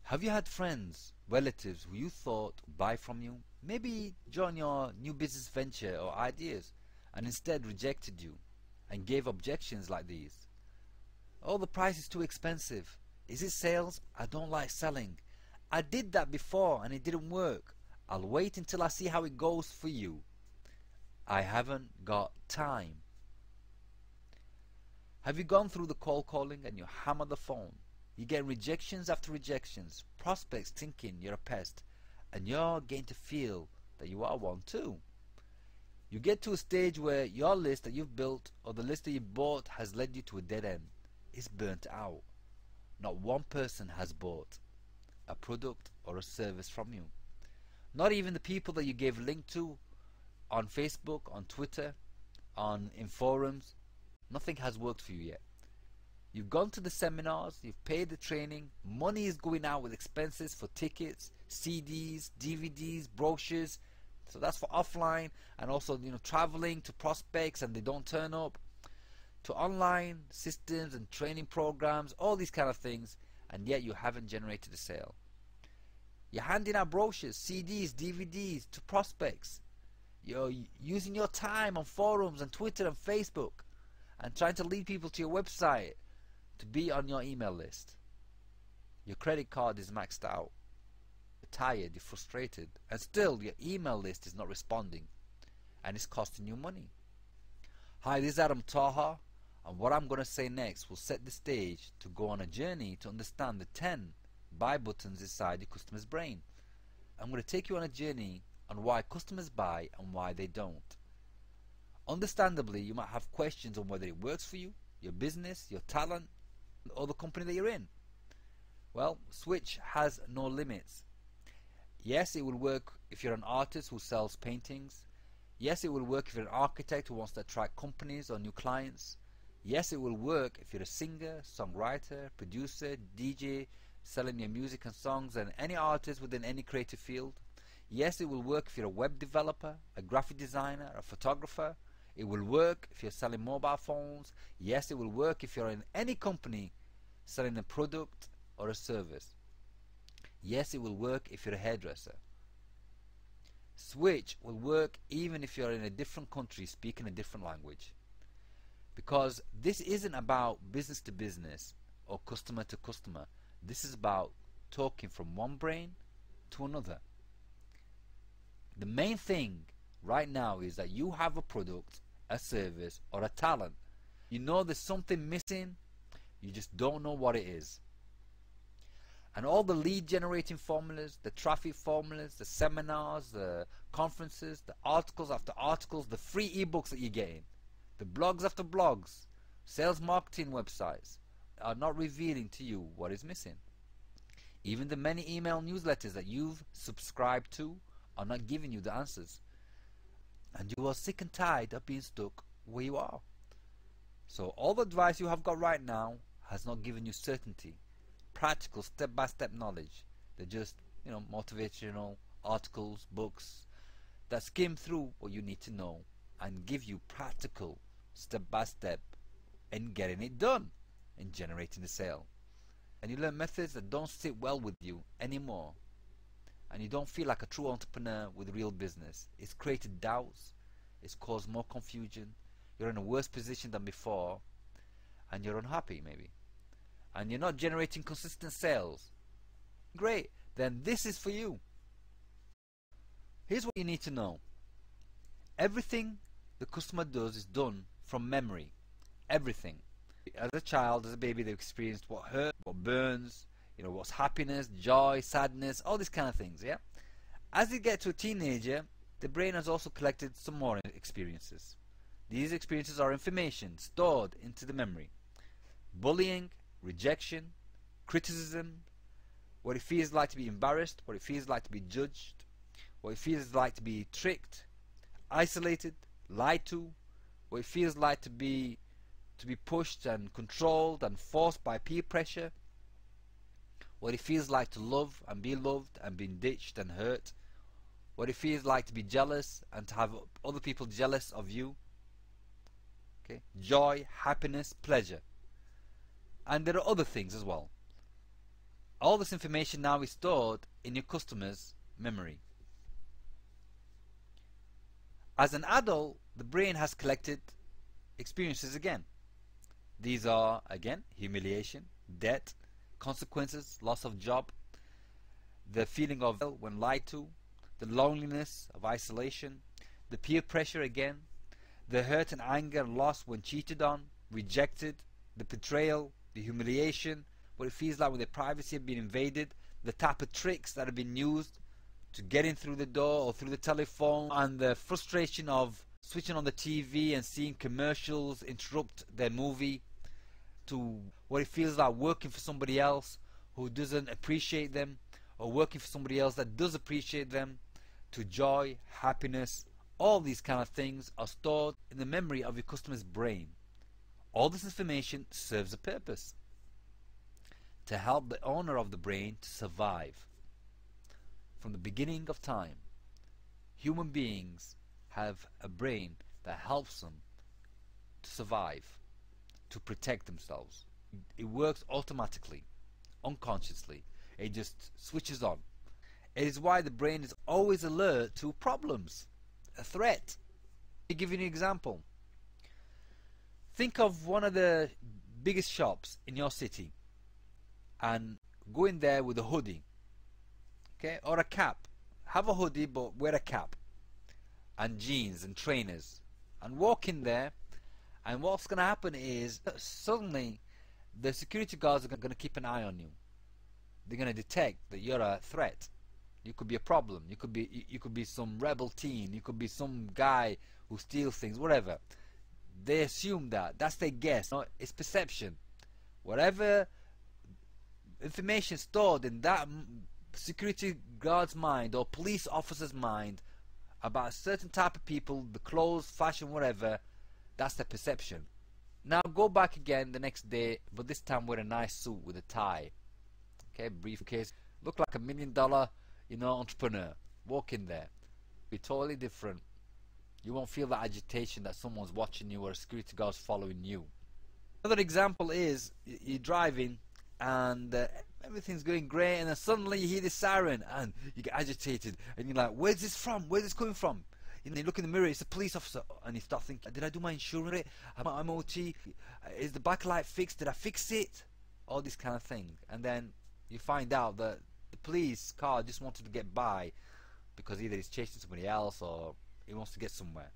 Have you had friends, relatives who you thought would buy from you, maybe join your new business venture or ideas, and instead rejected you and gave objections like these? Oh, the price is too expensive. Is it sales? I don't like selling. I did that before and it didn't work. I'll wait until I see how it goes for you. I haven't got time. Have you gone through the cold calling and you hammer the phone? You get rejections after rejections, prospects thinking you're a pest, and you're getting to feel that you are one too. You get to a stage where your list that you've built or the list that you bought has led you to a dead end. It's burnt out. Not one person has bought a product or a service from you. Not even the people that you gave a link to on Facebook, on Twitter, in forums. Nothing has worked for you yet. You've gone to the seminars, you've paid the training, money is going out with expenses for tickets, CDs, DVDs, brochures. So that's for offline, and also traveling to prospects and they don't turn up, to online systems and training programs, all these kind of things, and yet you haven't generated a sale. You're handing out brochures, CDs, DVDs to prospects. You're using your time on forums and Twitter and Facebook and trying to lead people to your website to be on your email list. Your credit card is maxed out. You're tired, you're frustrated, and still your email list is not responding, and it's costing you money. Hi, this is Adam Taha, and what I'm going to say next will set the stage to go on a journey to understand the 10 buy buttons inside your customer's brain. I'm going to take you on a journey on why customers buy and why they don't. Understandably, you might have questions on whether it works for you, your business, your talent, or the company that you're in. Well, Switch has no limits. Yes, it will work if you're an artist who sells paintings. Yes, it will work if you're an architect who wants to attract companies or new clients. Yes, it will work if you're a singer, songwriter, producer, DJ, selling your music and songs, and any artist within any creative field. Yes, it will work if you're a web developer, a graphic designer, a photographer. It will work if you're selling mobile phones. Yes, it will work if you're in any company selling a product or a service. Yes, it will work if you're a hairdresser. Switch will work even if you're in a different country speaking a different language. Because this isn't about business to business or customer to customer. This is about talking from one brain to another. The main thing right now is that you have a product, a service, or a talent. You know there's something missing, you just don't know what it is. And all the lead generating formulas, the traffic formulas, the seminars, the conferences, the articles after articles, the free ebooks that you're getting, the blogs after blogs, sales marketing websites are not revealing to you what is missing. Even the many email newsletters that you've subscribed to are not giving you the answers. And you are sick and tired of being stuck where you are. So all the advice you have got right now has not given you certainty, practical step-by-step knowledge. They're just motivational articles, books that skim through what you need to know and give you practical step-by-step in getting it done, in generating the sale. And you learn methods that don't sit well with you anymore, and you don't feel like a true entrepreneur with real business. It's created doubts, it's caused more confusion, you're in a worse position than before, and you're unhappy maybe, and you're not generating consistent sales. Great, then this is for you. Here's what you need to know. Everything the customer does is done from memory. Everything. As a child, as a baby, they've experienced what hurt, what burns, what's happiness, joy, sadness, all these kind of things, yeah? As they get to a teenager, the brain has also collected some more experiences. These experiences are information stored into the memory. Bullying, rejection, criticism, what it feels like to be embarrassed, what it feels like to be judged, what it feels like to be tricked, isolated, lied to, what it feels like to be pushed and controlled and forced by peer pressure, what it feels like to love and be loved and being ditched and hurt, what it feels like to be jealous and to have other people jealous of you. Okay? Joy, happiness, pleasure. And there are other things as well. All this information now is stored in your customer's memory. As an adult, the brain has collected experiences again. These are, again, humiliation, debt, consequences, loss of job, the feeling of when lied to, the loneliness of isolation, the peer pressure again, the hurt and anger and loss when cheated on, rejected, the betrayal, the humiliation, what it feels like when their privacy has been invaded, the type of tricks that have been used to get in through the door or through the telephone, and the frustration of switching on the TV and seeing commercials interrupt their movie, to what it feels like working for somebody else who doesn't appreciate them, or working for somebody else that does appreciate them, to joy, happiness. All these kind of things are stored in the memory of your customer's brain. All this information serves a purpose: to help the owner of the brain to survive. From the beginning of time, human beings have a brain that helps them to survive, to protect themselves. It works automatically, unconsciously. It just switches on. It is why the brain is always alert to problems, a threat. Let me give you an example. Think of one of the biggest shops in your city and go in there with a hoodie, okay, or a cap. Have a hoodie but wear a cap and jeans and trainers and walk in there, and what's going to happen is suddenly the security guards are going to keep an eye on you. They're going to detect that you're a threat. You could be a problem. You could be some rebel teen. You could be some guy who steals things, whatever. They assume that. That's their guess. No, it's perception. Whatever information stored in that security guard's mind or police officer's mind about a certain type of people, the clothes, fashion, whatever, that's their perception. Now go back again the next day, but this time wear a nice suit with a tie, okay, briefcase, look like $1 million, entrepreneur. Walk in there, be totally different. You won't feel that agitation that someone's watching you or a security guard's following you. Another example is you're driving and everything's going great, and then suddenly you hear this siren and you get agitated and you're like, where's this from? Where's this coming from? You look in the mirror, it's a police officer, and you start thinking, did I do my insurance? Am I MOT? Is the backlight fixed? Did I fix it? All these kind of things. And then you find out that the police car just wanted to get by because either he's chasing somebody else or he wants to get somewhere.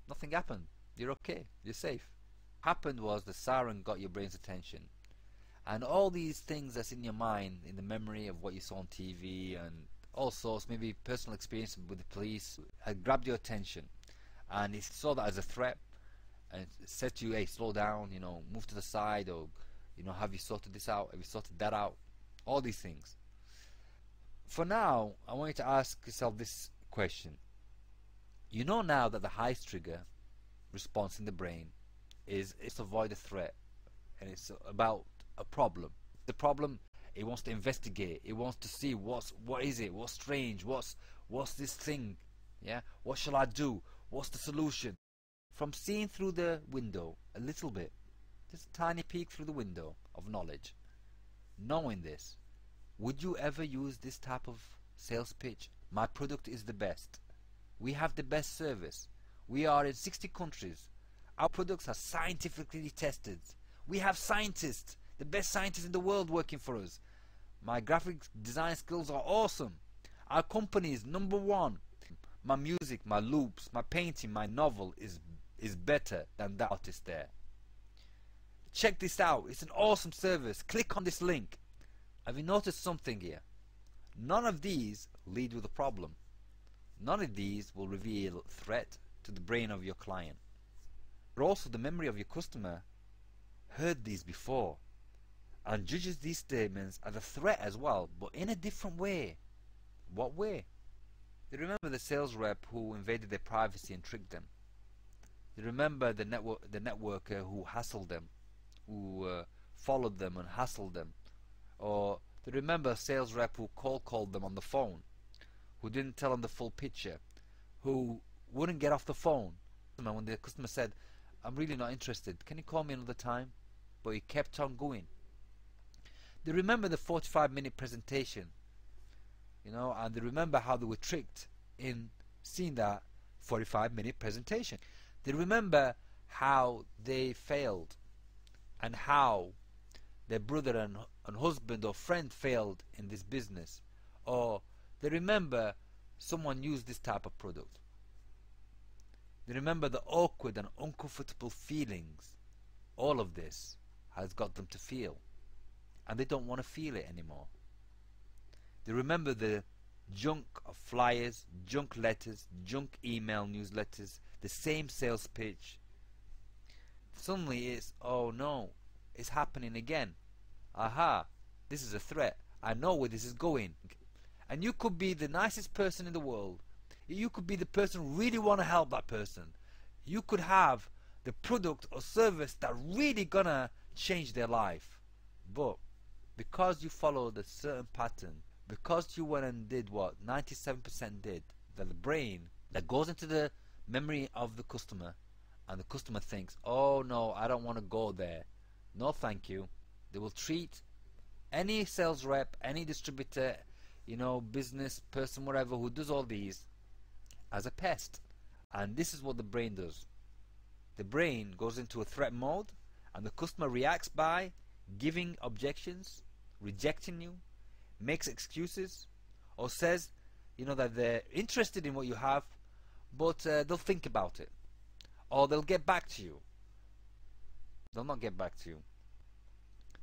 Nothing happened. You're okay. You're safe. What happened was the siren got your brain's attention. And all these things that's in your mind, in the memory of what you saw on TV and all sorts, maybe personal experience with the police, had grabbed your attention. And he saw that as a threat and said to you, hey, slow down, move to the side, or, have you sorted this out? Have you sorted that out? All these things. For now, I want you to ask yourself this question. You know now that the highest trigger response in the brain is to avoid a threat, and it's about a problem. The problem, it wants to investigate. It wants to see what is it? What's strange? What's this thing? Yeah. What shall I do? What's the solution? From seeing through the window a little bit, just a tiny peek through the window of knowledge, knowing this, would you ever use this type of sales pitch? My product is the best. We have the best service. We are in 60 countries. Our products are scientifically tested. We have scientists, the best scientists in the world working for us. My graphic design skills are awesome. Our company is #1. My music, my loops, my painting, my novel is better than that artist there. Check this out. It's an awesome service. Click on this link. Have you noticed something here? None of these lead with a problem. None of these will reveal threat to the brain of your client. But also the memory of your customer heard these before and judges these statements as a threat as well, but in a different way. What way? They remember the sales rep who invaded their privacy and tricked them. They remember the networker who hassled them, who followed them and hassled them. Or they remember a sales rep who called them on the phone, who didn't tell them the full picture, who wouldn't get off the phone. When the customer said, I'm really not interested, can you call me another time? But he kept on going. They remember the 45-minute presentation, you know, and they remember how they were tricked in seeing that 45-minute presentation. They remember how they failed and how their brother and husband or friend failed in this business, or they remember someone used this type of product. They remember the awkward and uncomfortable feelings all of this has got them to feel, and they don't want to feel it anymore. They remember the junk of flyers, junk letters, junk email newsletters, the same sales pitch. Suddenly it's, oh no, it's happening again. Aha, this is a threat. I know where this is going. And you could be the nicest person in the world. You could be the person who really want to help that person. You could have the product or service that really gonna change their life. But because you followed a certain pattern, because you went and did what 97% did, that the brain that goes into the memory of the customer, and the customer thinks, oh no, I don't want to go there, no thank you. They will treat any sales rep, any distributor, you know, business person, whatever, who does all these as a pest. And this is what the brain does. The brain goes into a threat mode, and the customer reacts by giving objections, rejecting you, makes excuses, or says, you know, that they're interested in what you have, but they'll think about it, or they'll get back to you. They'll not get back to you.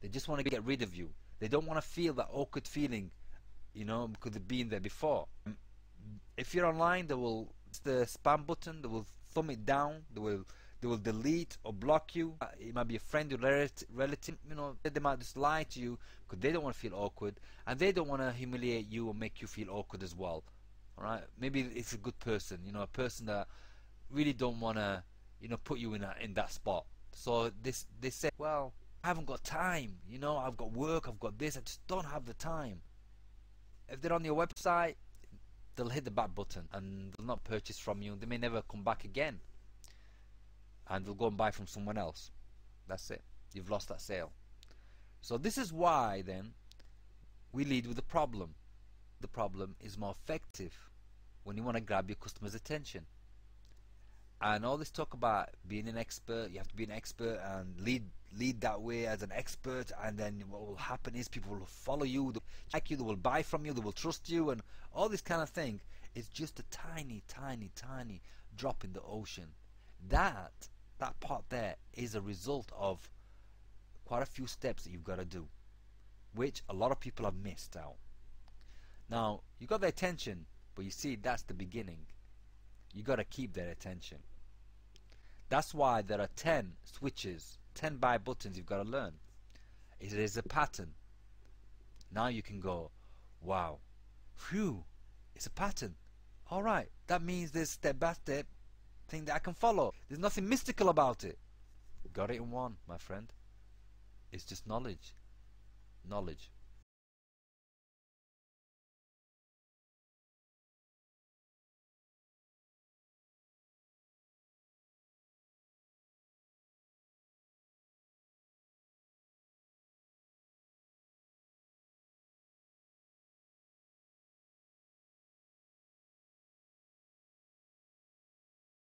They just want to get rid of you. They don't want to feel that awkward feeling, you know, because they've been there before. If you're online, they will, it's the spam button, they will thumb it down, they will delete or block you. It might be a friend or relative, you know, they might just lie to you because they don't want to feel awkward, and they don't want to humiliate you or make you feel awkward as well. Alright, maybe it's a good person, you know, a person that really don't want to, you know, put you in that spot. So they say, well, I haven't got time, you know, I've got work, I've got this, I just don't have the time. If they're on your website, they'll hit the back button and they'll not purchase from you. They may never come back again, and they'll go and buy from someone else. That's it. You've lost that sale. So this is why then we lead with the problem. The problem is more effective when you want to grab your customer's attention. And all this talk about being an expert, you have to be an expert and lead that way as an expert, and then what will happen is people will follow you, they will like you, they will buy from you, they will trust you, and all this kind of thing is just a tiny drop in the ocean. That part there is a result of quite a few steps that you've got to do, which a lot of people have missed out. Now, you got their attention, but you see, that's the beginning. You got to keep their attention. That's why there are 10 switches, 10 buy buttons you've got to learn. It is a pattern. Now you can go, wow, phew, it's a pattern. Alright, that means there's step by step thing that I can follow. There's nothing mystical about it. Got it in one, my friend. It's just knowledge. Knowledge.